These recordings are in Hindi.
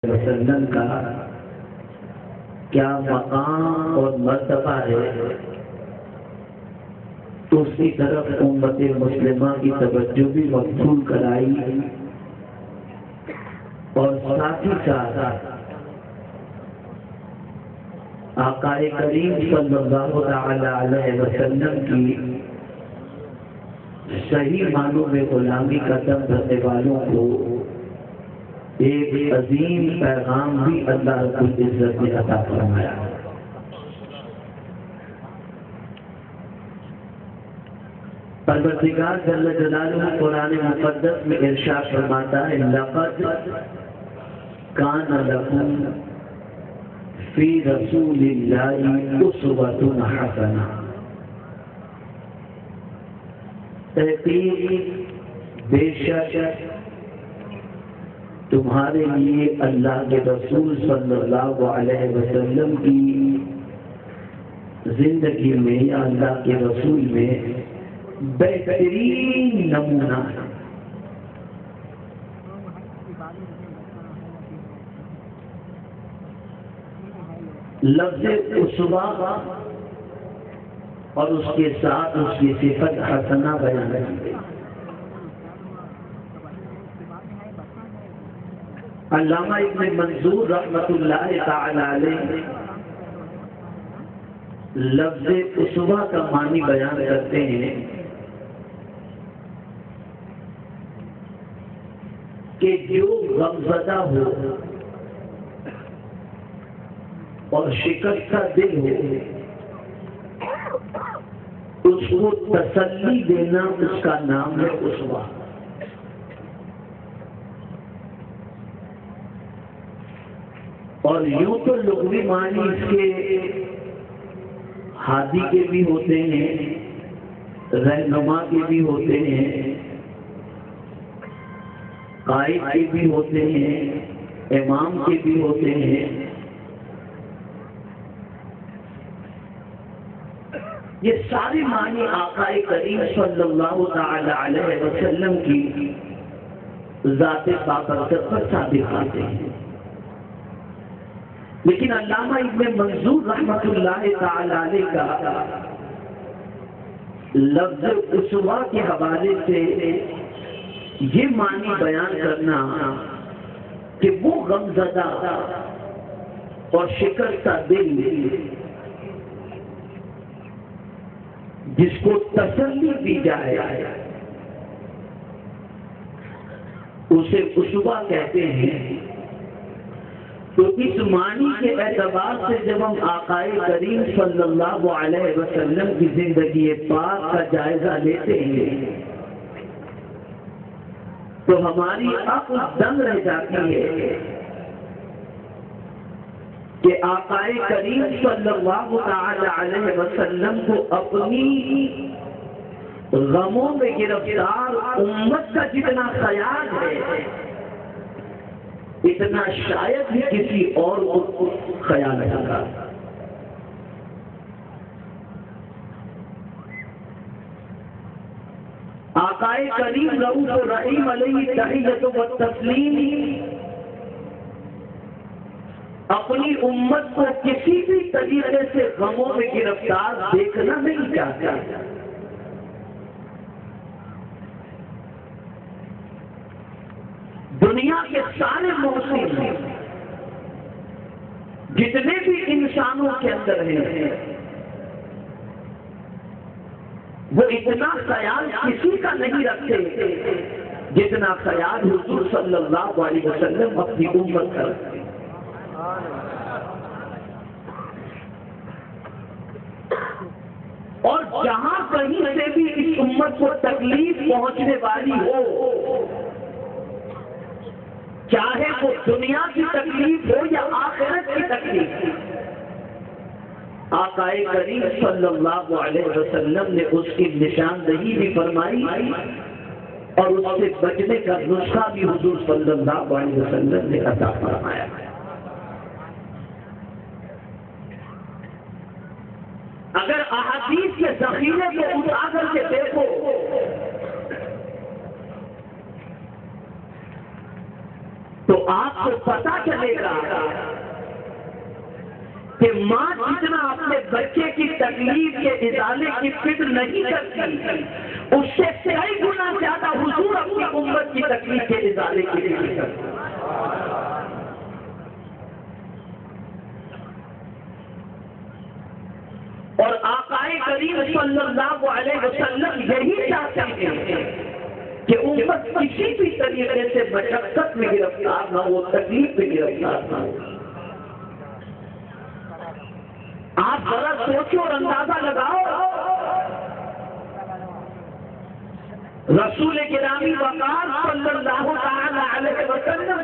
वसल्लम का क्या मकाम और मर्तबा है, तो उसकी तरफ उम्मत मुस्लिमा की तवज्जो भी मबसूल कराई और साथ ही साथ आकाए करीम सल्लल्लाहु अलैहि वसल्लम की सही मानों में गुलामी कदम धरने वालों को एक अजीम पैगाम भी अल्लाह रब्बुल इज्जत ने अता फरमाया। परवरदिगार जल्ल जलालुहु कुरान मुक़द्दस में इरशाद फरमाता है, लक़द कान लकुम फी रसूलिल्लाहि उस्वतुन हसना। बेशक तुम्हारे लिए अल्लाह के रसूल सल्लल्लाहु अलैहि वसल्लम की जिंदगी में या अल्लाह के रसूल में बेहतरीन नमूना है। लफ्ज़ उस्वा और उसके साथ उसकी सिफत हसना बयान की गई। अल्लामा इब्न मंसूर रहमतुल्लाह तआला अलैह लफ्ज़ उस्वा का मानी बयान करते हैं कि जो गमज़दा हो और शिकस्ता दिल हो, उसको तसल्ली देना उसका नाम है उस्वा। और यूं तो लुग़वी मानी इसके हादी के भी होते हैं, रहनुमा के भी होते हैं, कायद के भी होते हैं, इमाम के भी होते हैं। ये सारे मानी आकाए करीम सल्लल्लाहु तआला अलैहि वसल्लम की ज़ात बाबरकत पर साबित आते हैं। लेकिन अल्लामा इब्न मंसूर रहमतुल्लाह तआला अलैह का लफ्ज़ उस्वा के हवाले से ये मानी बयान करना कि वो गमज़दा और शिकस्ता दिल जिसको तसल्ली दी जाए उसे उस्वा कहते हैं। तो इस मानी के एतबार से जब हम आकाए करीम सल्लल्लाहु अलैहि वसल्लम की जिंदगी पाक का जायजा लेते हैं तो हमारी अक्ल दंग रह जाती है कि आकाए करीम सल्लल्लाहु अलैहि वसल्लम को अपनी गमों में गिरफ्तार उम्मत का जितना ख्याल है इतना शायद ही किसी और को ख्याल होगा। आकाए करीम रऊफ रहीम अलैहि तहिय्यतु व तस्लीम अपनी उम्मत को किसी भी तरीके से गमों में गिरफ्तार देखना नहीं चाहता। दुनिया के सारे मौसम जितने भी इंसानों के अंदर हैं वो इतना ख्याल किसी का नहीं रखते जितना ख्याल हुजूर सल्लल्लाहु अलैहि वसल्लम अपनी उम्मत का रखते। और जहां कहीं से भी इस उम्मत को तकलीफ पहुंचने वाली हो, चाहे वो दुनिया की तकलीफ हो या आखिरत की तकलीफ, आकाए करीम सल्लल्लाहु अलैहि वसल्लम ने उसकी निशानदही भी फरमाई और उससे बचने का नुस्खा भी हुजूर सल्लल्लाहु अलैहि वसल्लम ने अता फरमाया। अगर अहादीस के ज़ख़ीरे को उठा करके देखो तो आपको पता चलेगा कि माँ जितना अपने बच्चे की तकलीफ के इजाले की फिक्र नहीं करती, उससे कई गुना ज्यादा हुजूर अपनी उम्मत की तकलीफ के इजाले की फिक्र करते। और आकाए करीम सल्लल्लाहु अलैहि वसल्लम यही चाहते हैं कि उम्मत किसी भी तरीके से मशक्कत में गिरफ्तार न हो, तकलीफ में गिरफ्तार न हो। आप जरा सोचो और अंदाजा लगाओ, रसूल गिरामी वक़ार सल्लल्लाहु तआला अलैहि वसल्लम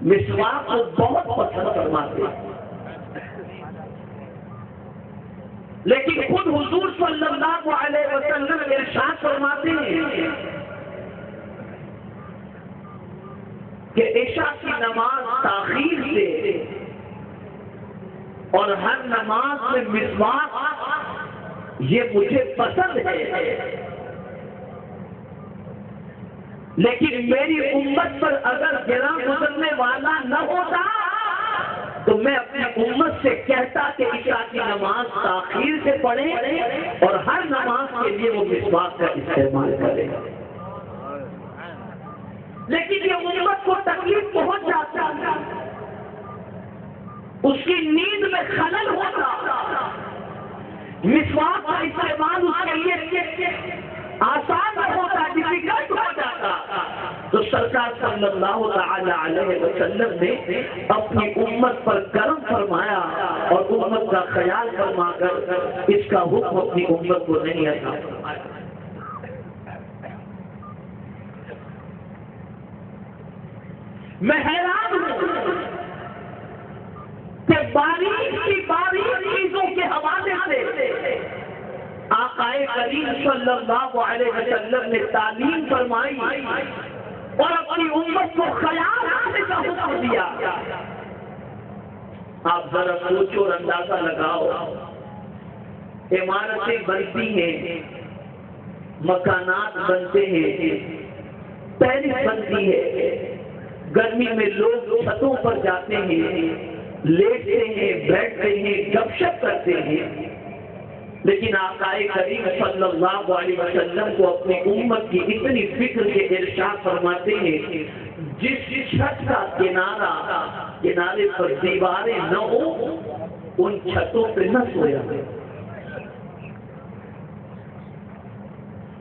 मिसवाक को बहुत पसंद फरमाते हैं, लेकिन खुद हुजूर सल्लल्लाहु अलैहि वसल्लम इरशाद फरमाते हैं कि इशा की नमाज ताखीर से और हर नमाज में मिसवाक ये मुझे पसंद है, लेकिन मेरी उम्मत पर अगर गिरा गुजरने वाला न होता तो मैं अपनी उम्मत से कहता कि इशा की नमाज ताखीर से पढ़े और हर नमाज के लिए वो मिसवाक का इस्तेमाल करेगा। लेकिन ये उम्मत को तकलीफ पहुंच जाता, उसकी नींद में खलल होता, मिसवाक का इस्तेमाल उसके लिए आसान होता, डिफिकल्ट हो जाता, तो सरकार सल्लल्लाहु तआला अलैहि वसल्लम ने अपनी उम्मत पर करम फरमाया और उम्मत का ख्याल फरमाकर इसका हुक्म अपनी उम्मत को नहीं अता फरमाया। मैं हैरान हूं कि बारीक चीजों के हवाले से आकाए करीम सल्लल्लाहु अलैहि वसल्लम ने तालीम फरमाई और अपनी उम्मत को ख्याल रखने का हुक्म दिया। आप जरा सोचो और अंदाजा लगाओ, इमारतें बनती हैं, मकानात बनते हैं, पैरिस बनती है, गर्मी में लोग छतों पर जाते हैं, लेटते हैं, बैठते हैं, गपशप करते हैं, लेकिन आकाए करीम सल्लल्लाहु अलैहि वसल्लम को अपनी उम्मत की इतनी फिक्र के इरशाद फरमाते हैं, जिस छत का किनारे पर दीवारें न हो उन छतों पे न सोया।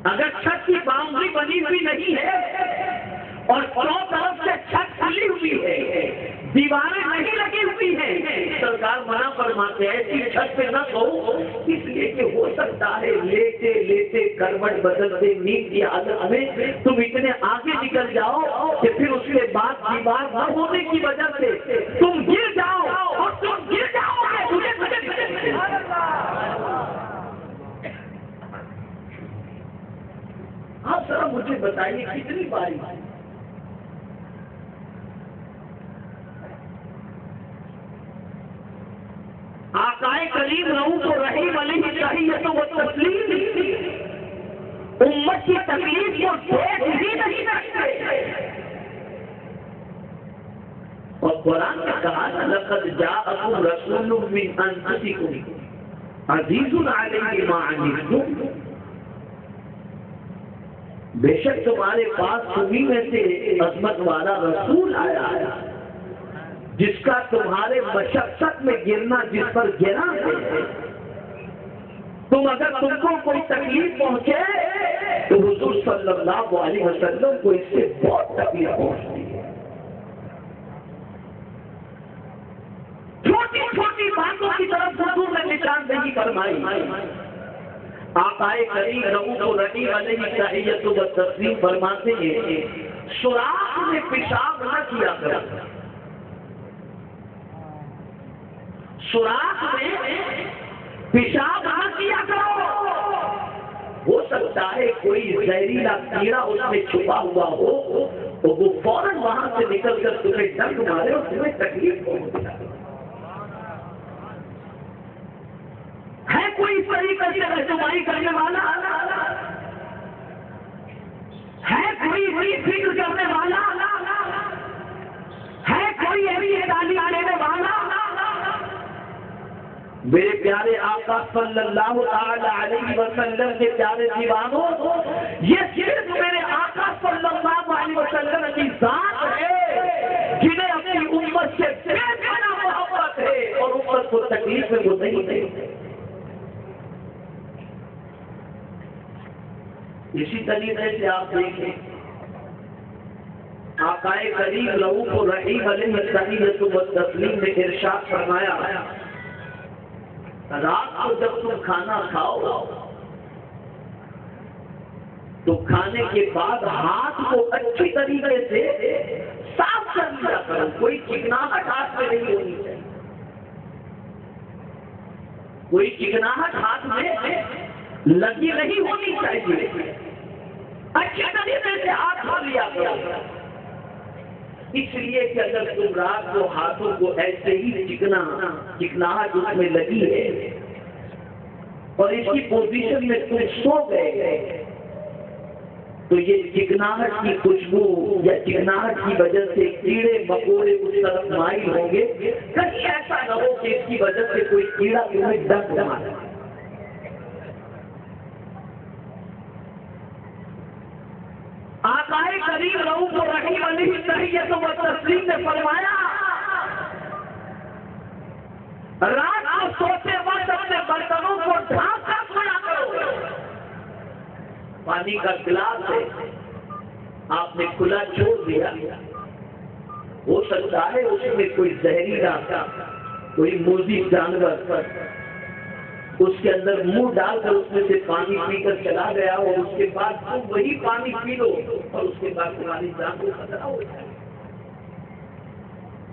अगर छत की बाउंड्री बनी हुई नहीं है और चारों तरफ से छत खुली हुई है, दीवारें नहीं लगी हुई हैं, सरकार मना फरमाते हैं ऐसी छत पे न सो, इसलिए कि हो सकता है लेटे लेटे करवट बदलते नींद की हालत में तुम इतने आगे निकल जाओ कि फिर उसके बाद दीवार न होने की वजह से तुम गिर जाओ और तुम गिर जाओगे। आप जरा मुझे बताइए कितनी बारी आकाए करीम रहूं तो रहीम अलैहि तहियतु व तस्लीम उम्मत की तकलीफ को देख ही नहीं सकते। और कुरान ने कहा लक़द जाअकुम रसूलुम मिन अनफुसिकुम अज़ीज़ुन अलैहि मा अनित्तुम, बेशक तुम्हारे पास तुम्हीं में से अज़मत वाला रसूल आया है जिसका तुम्हारे मशक्कत में गिरना जिस पर गिरा है, अगर तुमको कोई तकलीफ पहुंचे तो हुजूर सल्लल्लाहु अलैहि वसल्लम को इससे बहुत तकलीफ पहुंचती है। छोटी छोटी बातों की तरफ हुजूर ने निशानदेही फरमाई। आकाए करीम रहूं तो रहीम अलैहि तहियतु व तस्लीम फरमाते हैं, सुराख में पेशाब न किया करो, सुराख में पेशाब न किया करो। हो सकता है कोई जहरीला कीड़ा उसमें छुपा हुआ हो तो वो फौरन वहां से निकलकर तुम्हें दर्द मारे और तुम्हें तकलीफ पहुंचे। है कोई इस तरीके से रहनुमाई करने वाला? है कोई फिक्र करने वाला है, कोई ऐसी तालीम लेने वाला? मेरे प्यारे आका सल्लल्लाहु अलैहि वसल्लम के प्यारे दीवानों, ये सिर्फ मेरे आका सल्लल्लाहु अलैहि वसल्लम की जात है जिन्हें अपनी उम्मत से बेपनाह मोहब्बत है और उम्मत को तकलीफ में वो नहीं देते। इसी तरीके से आप देखें, आकाए करीम रऊफ रहीम अलैहि तस्लीम ने इरशाद फरमाया, रात को जब तुम खाना खाओ तो खाने के बाद हाथ को अच्छी तरीके से साफ कर लिया करो, कोई चिकनाहट हाथ में नहीं होनी चाहिए, कोई चिकनाहट हाथ में लगी नहीं होनी चाहिए, अच्छी तरीके से हाथ धो लिया करो। इसलिए कि अगर तुम रात को हाथों को ऐसे ही चिकनाहट उसमें लगी है और इसकी पोजीशन में तुम सो गए तो ये चिकनाहट की खुशबू या चिकनाहट की वजह से कीड़े मकोड़े उस तरफ माइल होंगे, कहीं ऐसा न हो कि इसकी वजह से कोई कीड़ा तुम्हें दर्द मारे। आकाए करीम रऊफ रहीम अलैहि तस्लीम ने फरमाया, रात को सोते वक्त अपने बर्तनों को ढांक कर सोया करो। पानी का गिलास है, आपने खुला छोड़ दिया, हो सकता है उसमें कोई जहरीला कोई मुर्गी जानवर उसके अंदर मुंह डालकर उसमें से पानी पीकर चला गया और उसके बाद तुम वही पानी पी लो और उसके बाद तुम्हारी जान को खतरा हो जाए।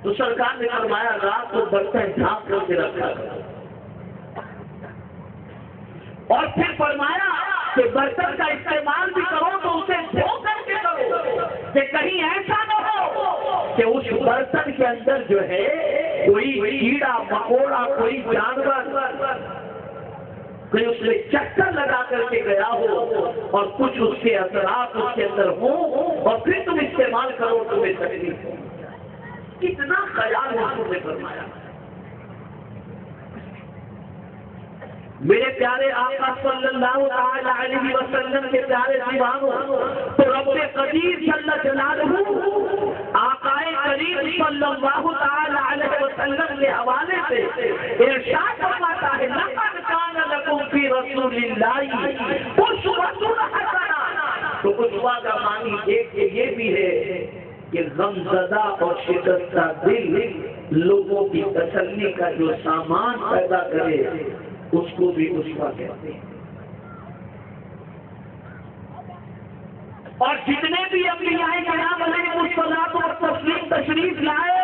तो सरकार ने फरमाया रात को बर्तन ढांक करके रखा और फिर फरमाया कि बर्तन का इस्तेमाल भी करो तो उसे धो करके करो, कि कहीं ऐसा न हो कि उस बर्तन के अंदर जो है कोई कीड़ा मकोड़ा कोई जानवर कोई उसमें चक्कर लगा करके गया हो और कुछ उसके असरात उसके अंदर हो और फिर तुम इस्तेमाल करो तुम्हें तकलीफ हो। कितना ख्याल उसने फरमाया। मेरे प्यारे आका सल्लल्लाहु अलैहि वसल्लम के प्यारे दीवानों, तो रब्बे कदीर जल्ल जलालहू आकाए करीम सल्लल्लाहु अलैहि वसल्लम के हवाले से इरशाद फरमाता है, लक़द कान लकुम फी रसूलिल्लाहि उस्वतुन हसना। तो उस्वा का मानी एक ये भी है कि गमज़दा और शिकस्ता दिल लोगों की तसल्ली का जो सामान पैदा करे उसको भी उस्वा कहते हैं। और जितने भी अंबियाए किराम अलैहिमुस्सलातु व तस्लीम तशरीफ लाए,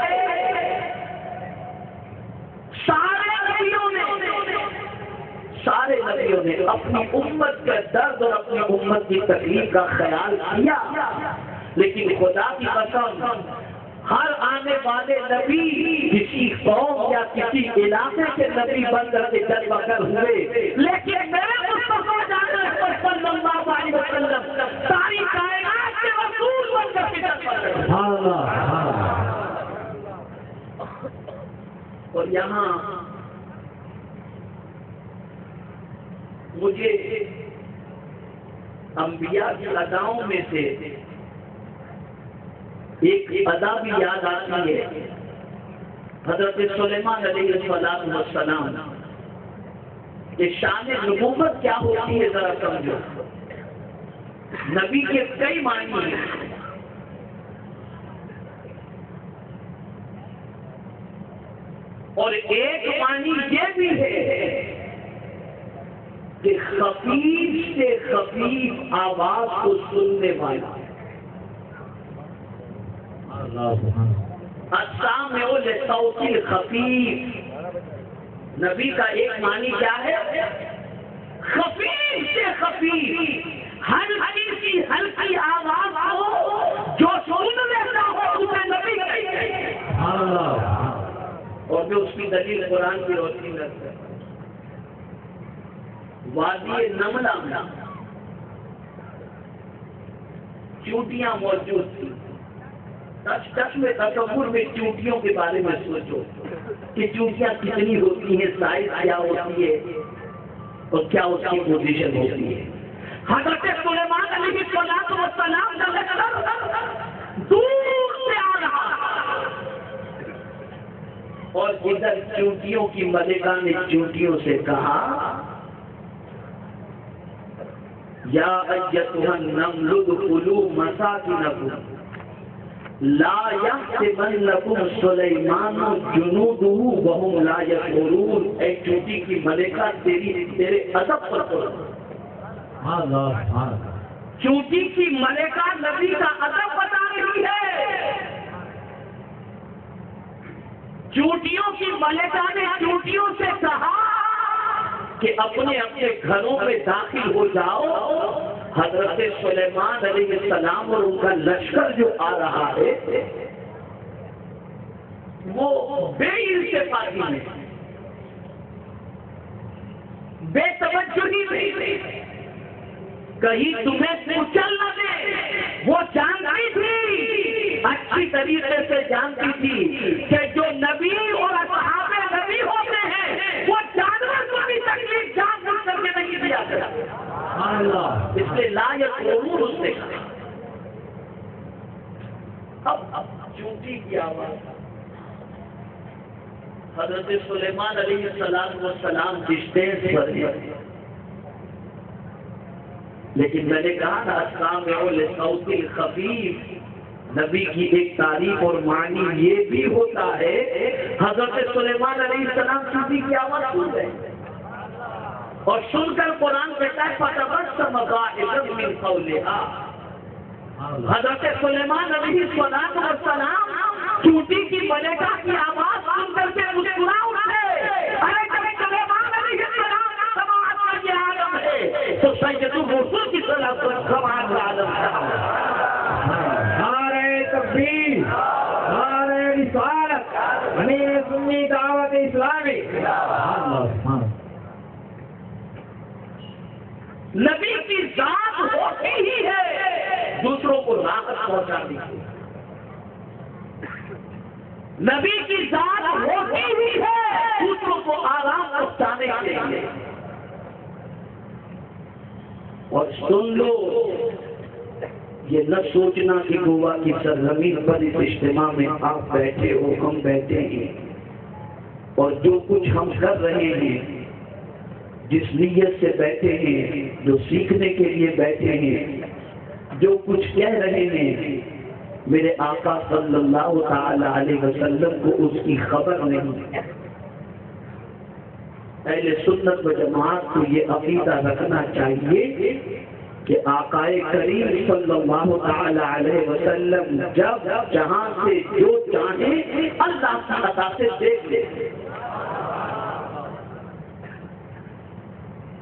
सारे नबियों ने अपनी उम्मत के दर्द और अपनी उम्मत की तकलीफ का ख्याल किया, लेकिन खुदा की कसम हर आने वाले नबी किसी कौम या किसी इलाके के नबी बन करके जन्मकर हुए, लेकिन मेरे मुस्तफा सल्लल्लाहु अलैहि वसल्लम सारी कायनात के रसूल बन करके जन्मकर। और यहाँ मुझे अंबिया की अदाओं में से एक अदा भी याद आती है। हज़रत सुलेमान अलैहिस्सलाम की शान नबूवत क्या होती है जरा समझो। नबी के कई मायने हैं, और एक मानी ये भी है कि खफीफ से खफीफ आवाज को सुनने वाला। खफीफ नबी का एक मानी क्या है? खफीफ से खफीफ, हल्की हल्की आवाज हो जो सुन लेता हो उसे नबी कहते हैं। और जो उसकी दलील कुरान की रोशनी में वादी नमला चूंटियां मौजूद थी। टच में तकब्बुर में चूंटियों के बारे में सोचो कि चूंटियां कितनी होती हैं, साइज क्या होती है और क्या उसकी पोजीशन होती है। हज़रत सुलेमान अलैहिस्सलाम दूर से आ रहा और इधर चूंटियों की मलिका ने चूंटियों से कहा, या अय्यतुहन नमलु दुखुलू मसाकिनकुम ला यहतिमन्नकुम सुलैमानु जुनूदुहु वहुम ला यशऊरून। ऐ चूंटी की मलिका तेरे अदब पर चूंटी की मलिका नबी का अदब बता रही है। चूंटियों की मलिका ने चूंटियों से कहा कि अपने अपने घरों में दाखिल हो जाओ। हजरत सुलेमान अलैहिस्सलाम और उनका लश्कर जो आ रहा है वो बेइल्तिफाती में, बेतवज्जुही में, कहीं तुम्हें कुचल न दे। वो जानती थी, अच्छी तरीके से जानती थी कि जो नबी और असहाबे नबी होते हैं वो जानवर को भी तकलीफ जानबूझ करके नहीं दिया गया। इसलिए लायक जरूर उसने कहा। अब चूंटी की आवाज हजरत सुलेमान अलैहिस्सलाम की स्टेज पर है। लेकिन मैंने कहा ना, सामिउल खफीफ नबी की एक तारीफ और मानी ये भी होता है। हजरत सुलेमान अलैहिस्सलाम चूंटी की आवाज सुन रहे और सुनकर कुरान कहता है फतबस्सम ज़ाहिकन मिन क़ौलिहा। हजरत सुलेमान अलैहिस्सलाम चूंटी की मलिका की आवाज सुनकर के मुस्कुरा उठे। अरे जब सुलेमान अलैहिस्सलाम समाअत का ये आलम है तो सैयदुर रसूल की समाअत का आलम है। नारे तकबीर, नारे रिसालत, अमीर सुन्नी दावत इस्लामी। नबी की जात होती ही है दूसरों को राहत पहुंचाने की। नबी की जात होती ही है दूसरों को आराम पहुंचाने के लिए। और सुन लो, ये न सोचना कि गोवा की सरजमीन पर इस इज्तिमा में आप बैठे हो, हम बैठे हैं और जो कुछ हम कर रहे हैं, जिस नीयत से बैठे हैं, जो सीखने के लिए बैठे हैं, जो कुछ कह रहे हैं, मेरे आका सल्लल्लाहु ताला अलैहि वसल्लम को उसकी खबर नहीं। अहले सुन्नत व जमात को ये अकीदा रखना चाहिए कि आकाए करीम सल्लल्लाहु ताला अलैहि वसल्लम जब जहां से जो चाहे अल्लाह की अता से देख ले।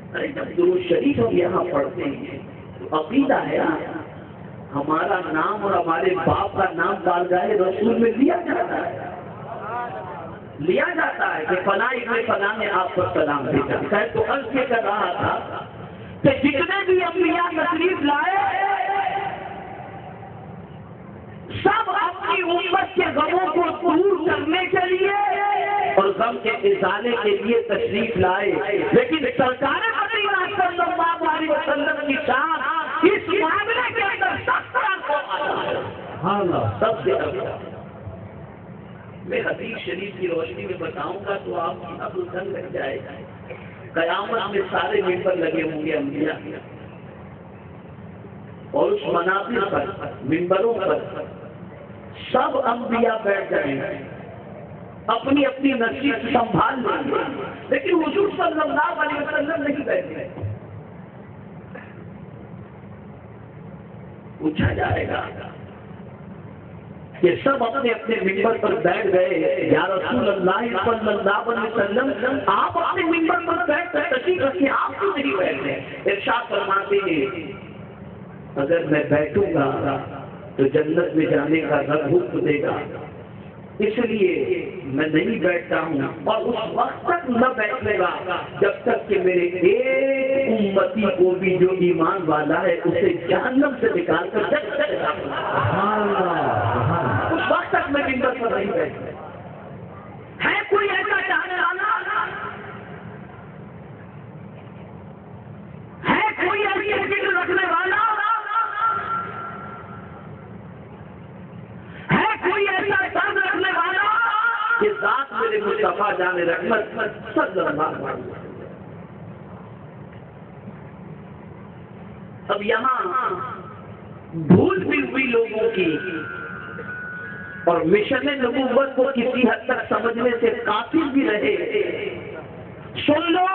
अरे जब दुरूद शरीफ हम यहाँ पढ़ते हैं तो अकीदा है ना, हमारा नाम और हमारे बाप का नाम बारगाह रसूल में लिया जाता है, लिया जाता है कि फला इब्ने फला ने आप पर सलाम भेजा। शायद तो अर्ज ये कर रहा था कि जितने भी अंबिया तशरीफ लाए सब अपनी उम्मत के गमों को दूर करने के लिए और गम के इजाले के लिए तशरीफ लाए, लेकिन सरकार सल्लल्लाहु अलैहि वसल्लम की शान इस मामले के अंदर सबसे अच्छा। मैं हदीस शरीफ की रोशनी में बताऊंगा तो आपकी अक्ल दंग लग जाएगा। कयामत में सारे मिंबर लगे होंगे अंबिया और उस मनाबिर पर, मिंबरों पर सब अंबिया बैठ जाएंगे, अपनी अपनी नसीब संभाल लेंगे, लेकिन हुजूर सल्लल्लाहु अलैहि वसल्लम नहीं बैठे। पूछा जाएगा कि सब अपने अपने मिंबर पर बैठ गए, या रसूल अल्लाह सल्लल्लाहु अलैहि वसल्लम आप अपने मिंबर पर बैठ कर तशरीफ रखिए, आप क्यों नहीं बैठ रहे? इरशाद फरमाते हैं अगर मैं बैठूंगा तो जन्नत में जाने का रब हुक्म देगा, इसलिए मैं नहीं बैठता हूँ और उस वक्त तक न बैठेगा जब तक कि मेरे एक उम्मती को भी जो ईमान वाला है उसे जहन्नम से निकाल कर उस वक्त तक मैं मिंबर पर नहीं बैठता। है कोई ऐसा चाहने वाला? है कोई ऐसी फिक्र रखने वाला? है कोई ऐसा दर्द रखने वाला कि जात मेरे मुस्तफा जाने रहमत सल्लल्लाहु अलैहि वसल्लम। अब यहाँ भूल भी हुई लोगों की और मिशन नबूवत को किसी हद तक समझने से काफिल भी रहे। सुन लो,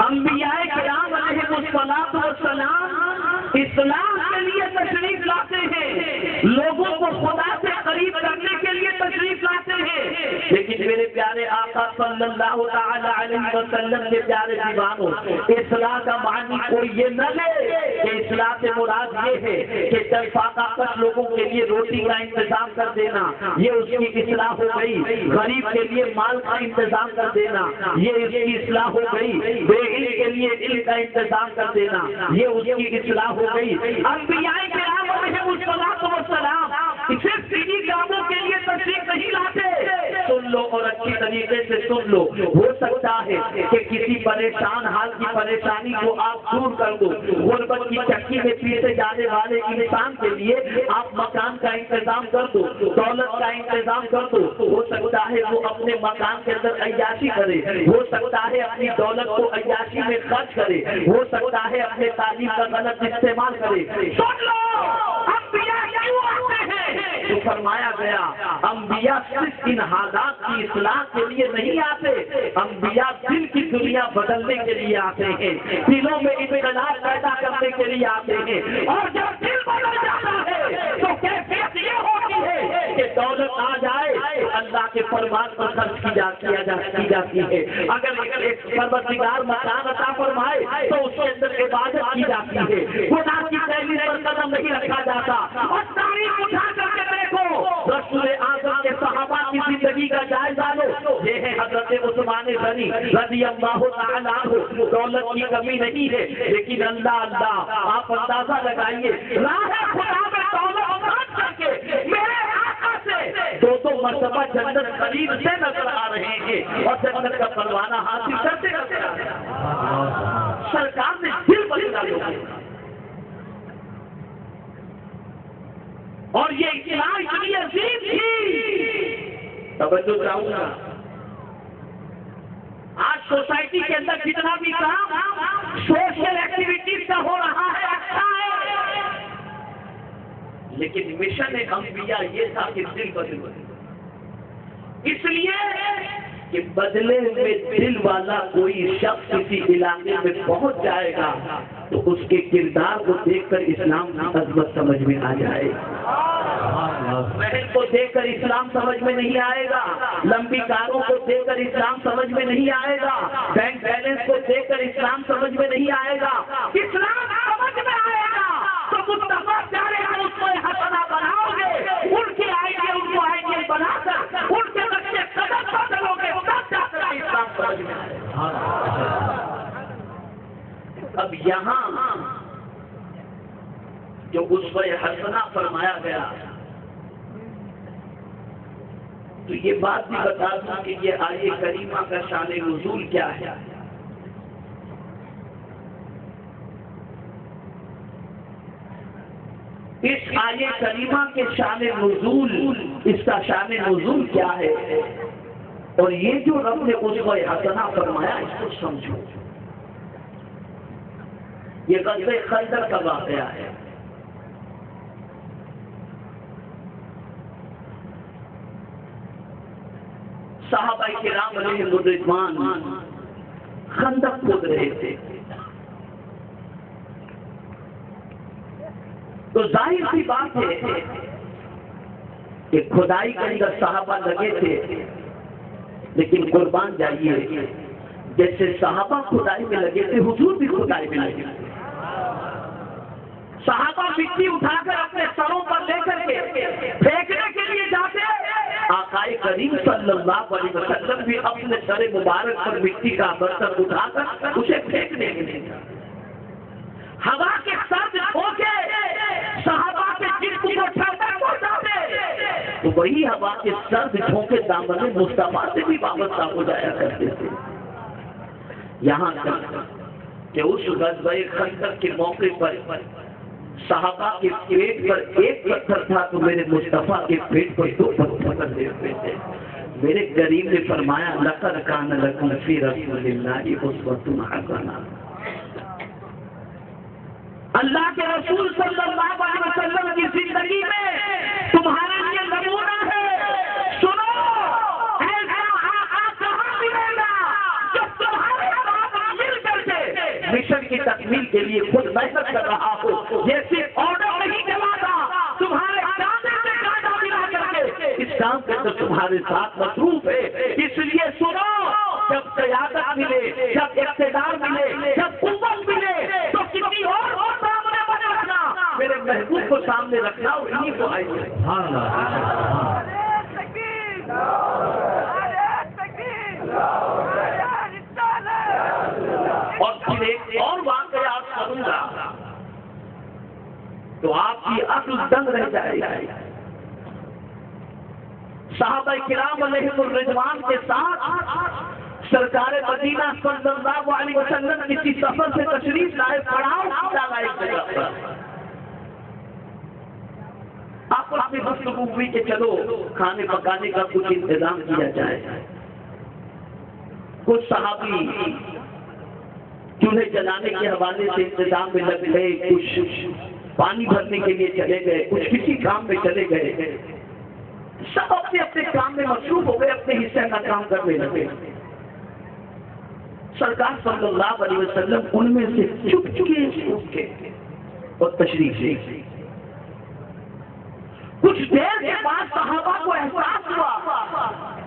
अंबियाए किराम अलैहिमुस्सलातु वस्सलाम इस्लाम के लिए तशरीफ लाते हैं, लोगों को खुदा से करीब करने के लिए तशरीफ लाते हैं। लेकिन मेरे प्यारे आका सल्लल्लाहु तआला अलैहि वसल्लम के प्यारे दीवानों, इस्लाम का मानी कोई ये न ले कि इस्लाम से मुराद ये है कि तफाकात लोगों के लिए रोटी का इंतजाम कर देना, ये उसकी इस्लाह हो गई। गरीब के लिए माल का इंतजाम कर देना, ये उसकी इस्लाह हो गई। बेइल्म के लिए इल्म का इंतजाम कर देना, ये उसकी इस्लाह हो गई। अंबियाए किराम अलैहिमुस्सलातु वस्सलाम सिर्फ इन्हीं कामों के लिए तशरीफ नहीं लाते। सुन लो और अच्छी तरीके से सुन लो, हो सकता है कि किसी परेशान हाल की परेशानी को आप दूर कर दो। गुर्बत की चक्की में पीछे जाने वाले इंसान के लिए आप मकान का इंतजाम कर दो, दौलत का इंतजाम कर दो। हो सकता है वो अपने मकान के अंदर अय्याशी करे, हो सकता है अपनी दौलत को अय्याशी में खर्च करे, हो सकता है अपने तालीम का गलत इस्तेमाल करे। सुन लो, अंबिया क्यों आते हैं? तो फरमाया गया, अंबिया सिर्फ इन हालात की इस्लाह के लिए नहीं आते, अंबिया दिल की दुनिया बदलने के लिए आते हैं, दिलों में इत्तेलाफ पैदा करने के लिए आते हैं। और जब दिल बदल जाता है तो कैफियत ये होती है कि दौलत आ जाए तो अल्लाह के फरमान पर खर्च की जाती है। अगर एक परवरदिगार मकान अता फरमाए तो उसके अंदर इबादत की जाती है, गुनाह की शैली पर कदम नहीं रखा जाता। और तारीख उठा करके देखो, रसूल आज़म के सहाबा की जिंदगी का जायजा लो। ये है हजरत उस्मान गनी रज़ियल्लाहु तआला अन्हु। दौलत की कमी नहीं है, लेकिन अल्लाह आप अंदाजा लगाइए, राह खुदा में दौलत खर्च करके मेरे आका से दो मर्तबा जन्नत करीब से नजर आ रहे हैं और जन्नत का परवाना हासिल करते करते सरकार ने दिल बदला लोगों का। और ये इस्लाम इतनी अजीब थी, तवज्जो चाहूंगा। आज सोसाइटी के अंदर जितना भी काम सोशल एक्टिविटीज का हो रहा है अच्छा है, लेकिन मिशन अंबिया ये था कि दिल बदले। इसलिए कि बदले में दिल वाला कोई शख्स किसी इलाके में पहुंच जाएगा तो उसके किरदार को देखकर इस्लाम की अज़मत समझ में आ जाएगा। महल को देखकर इस्लाम समझ में नहीं आएगा, लंबी कारों को देखकर इस्लाम समझ में नहीं आएगा, बैंक बैलेंस को देखकर इस्लाम समझ में नहीं आएगा। इस्लाम समझ में आएगा तो मुस्तफा प्यारे को उसको हसना बनाओगे, उनके आइडिया उनको आइडिया बनाकर उनके बच्चे कदम बदलोगे, तब जाकर इस्लाम समझ में आएगा। अब यहाँ जो उसको हसना फरमाया गया, तो ये बात भी बता दूं कि ये आये करीमा का शान नुज़ूल क्या है। इस आये करीमा के शान नुज़ूल, इसका शान नुज़ूल क्या है और ये जो रब ने उसको हसना फरमाया इसको समझो। ये ग़ज़वे खंदक का वाक़या है। सहाबाए किराम अलैहिम रिज़वान खंदक खोद रहे थे, तो जाहिर सी बात है कि खुदाई के अंदर सहाबा लगे थे, लेकिन कुर्बान जाइए जैसे सहाबा खुदाई में लगे थे हुजूर भी खुदाई में लगे थे। सहाबा मिट्टी उठाकर अपने सरों पर लेकर के फेंकने के लिए जाते आकाए करीम सल्लल्लाहु अलैहि वसल्लम भी अपने सर मुबारक पर मिट्टी का बर्तन उठाकर उसे फेंकने लगे। हवा के सर्द झोंके सहाबा के जिस्म को ठंडक पहुंचाते, तो वही हवा के सर्द झोंके दामन मुस्तफा से भी वाबस्ता हो जाया करते थे। यहाँ तक कि उस गज़वे खंदक के मौके पर सहाबा के पेट पर एक पत्थर था तो मेरे मुस्तफा के पेट पर 2 पत्थर रखे हुए थे। मेरे करीम ने फरमाया लक़द कान लकुम फ़ी रसूलिल्लाहि उस्वतुन हसना। अल्लाह के रसूल सल्लल्लाहु अलैहि वसल्लम की जिंदगी में तुम्हारे लिए नमूना है। सुनो, ऐसा आका कहाँ मिलेगा जो तुम्हारे साथ मिलकर के मिशन की तकमील के लिए खुद मेहनत कर रहा हो। ये सिर्फ ऑर्डर नहीं चलाता, तुम्हारे कांधे से कांधा मिला करके इस काम के तो तुम्हारे साथ मसरूफ है। इसलिए सुनो, जब क़यादत मिले, जब इक़्तिदार मिले, जब कुव्वत मिले, तो किसी और को सामने बने रखना, मेरे महबूब को सामने रखना और इन्हीं को आएंगे। और फिर एक और वाक़या आप करूंगा तो आपकी अक्ल दंग रह जाएगी। सहाबा किराम अलैहिमुर रिज़वान के साथ सरकारे मदीना सल्लल्लाहु अलैहि वसल्लम किसी सफर से तशरीफ लाए, पड़ाव डाला एक जगह पर। आपस में गुफ्तगू हुई कि चलो खाने पकाने का कुछ इंतजाम किया जाए। कुछ सहाबी चूल्हे जलाने के हवाले से इंतजाम में लग गए, कुछ पानी भरने के लिए चले गए, कुछ किसी काम में चले गए। सब अपने अपने काम में मसरूफ हो गए, अपने हिस्से का काम करने लगे। सरकार सल्लल्लाहु अलैहि वसल्लम उनमें से चुपके उठे और तशरीफ ले गए। कुछ देर के बाद सहाबा को एहसास हुआ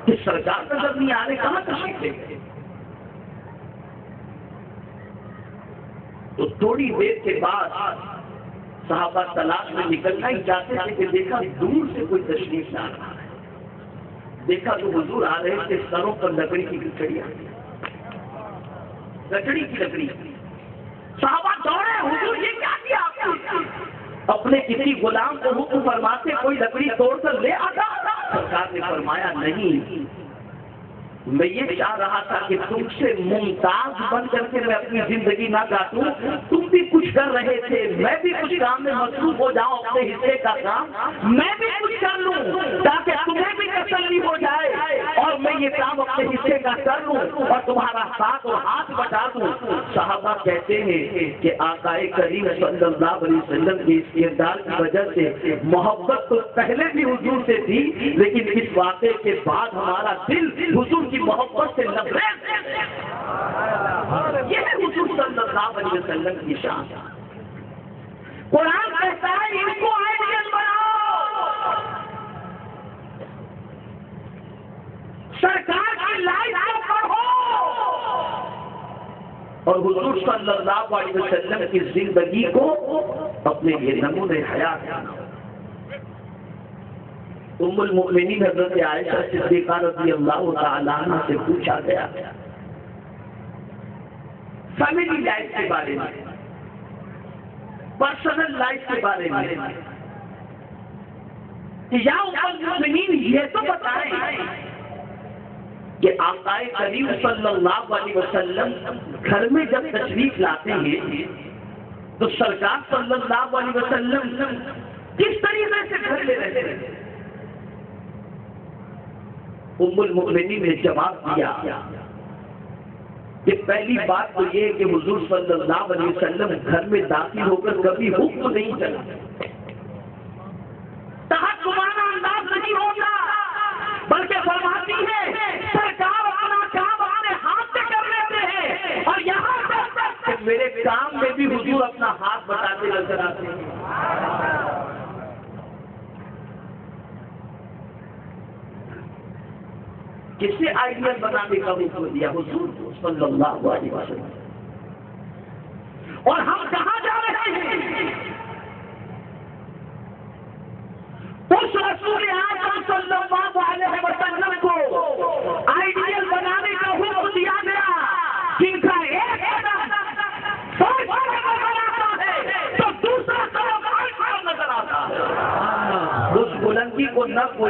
कि सरकार नजर नहीं आ रहे, कहां तशरीफ ले गए। तो थोड़ी देर के बाद सहाबा तलाश में निकलना ही चाहते थे कि देखा दूर से कोई तशरीफ ला रहा है। देखा तो हुजूर आ रहे थे, सरों पर लकड़ी की लकड़ियां, लकड़ी की लकड़ी। सहाबा दौड़े, हुजूर ये क्या किया आपने? अपने किसी गुलाम को हुक्म फरमाते कोई लकड़ी तोड़कर ले आता। सरकार ने फरमाया नहीं, मैं ये चाह रहा था कि तुमसे मुमताज बन करके मैं अपनी जिंदगी ना काटूं। तुम भी कुछ कर रहे थे, मैं भी कुछ काम में मसरूफ हो जाऊं, अपने हिस्से का काम मैं भी कुछ कर लूं ताकि तुम्हें भी तसल्ली हो जाए और मैं ये काम अपने हिस्से का कर लूं और तुम्हारा साथ और हाथ बटा दूं। साहबा कहते हैं कि आकाए करीम सल्लल्लाहु अलैहि वसल्लम के इस किरदार की वजह से मोहब्बत तो पहले भी हुजूर से थी, लेकिन इस वाक़े के बाद हमारा दिल हुजूर की मोहब्बत से लबरेज है। यह है हुजूर सल्लल्लाहु अलैहि वसल्लम की शान। कुरान कहता है इनको आइडियल बनाओ, सरकार की लाइफ को पढ़ो और हुजूर सल्लल्लाहु अलैहि वसल्लम की जिंदगी को अपने लिए नमूने हयात बनाओ। उम्मुल मुमिनीन हज़रत आयशा सिद्दीक़ा रज़ियल्लाहु तआला अन्हा से पूछा गया फैमिली लाइफ के बारे में, पर्सनल लाइफ के बारे में, या उम्मुल मुमिनीन ये तो बताएं कि आकाए करीम सल्लल्लाहु अलैहि वसल्लम घर में जब तशरीफ लाते हैं तो सरकार सल्लल्लाहु अलैहि वसल्लम किस तरीके से घर में रहते हैं। उम्मुल मुमिनीन ने जवाब दिया कि पहली बात तो ये है कि हुजूर सल्लल्लाहु अलैहि वसल्लम घर में दाखिल होकर कभी हुक्म नहीं चला, तहक्कुमाना अंदाज नहीं होता, बल्कि फरमाती है सरकार अपना काम अपने हाथ से कर लेते हैं और यहाँ तक मेरे काम में भी हुजूर अपना हाथ बताते नजर आते हैं। किससे आइडियल बनाने का हुक्म दिया? हुजूर सल्लल्लाहु अलैहि वसल्लम। और हम कहां जा रहे हैं? उस रसूल आज़म सल्लल्लाहु अलैहि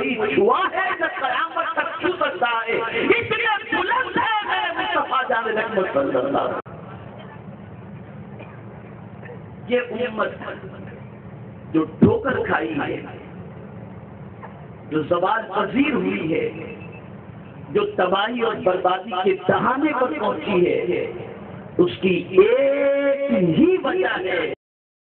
कोई छुआ है न क़यामत तक छू सकता है, इसलिए बुलंद है मेरे मुस्तफा जान रहमत सल्लल्लाहु अलैहि वसल्लम। ये उम्मत जो ठोकर खाई है, जो ज़वाल पजीर हुई है, जो तबाही और बर्बादी के दहाने पर पहुंची है, उसकी एक ही वजह है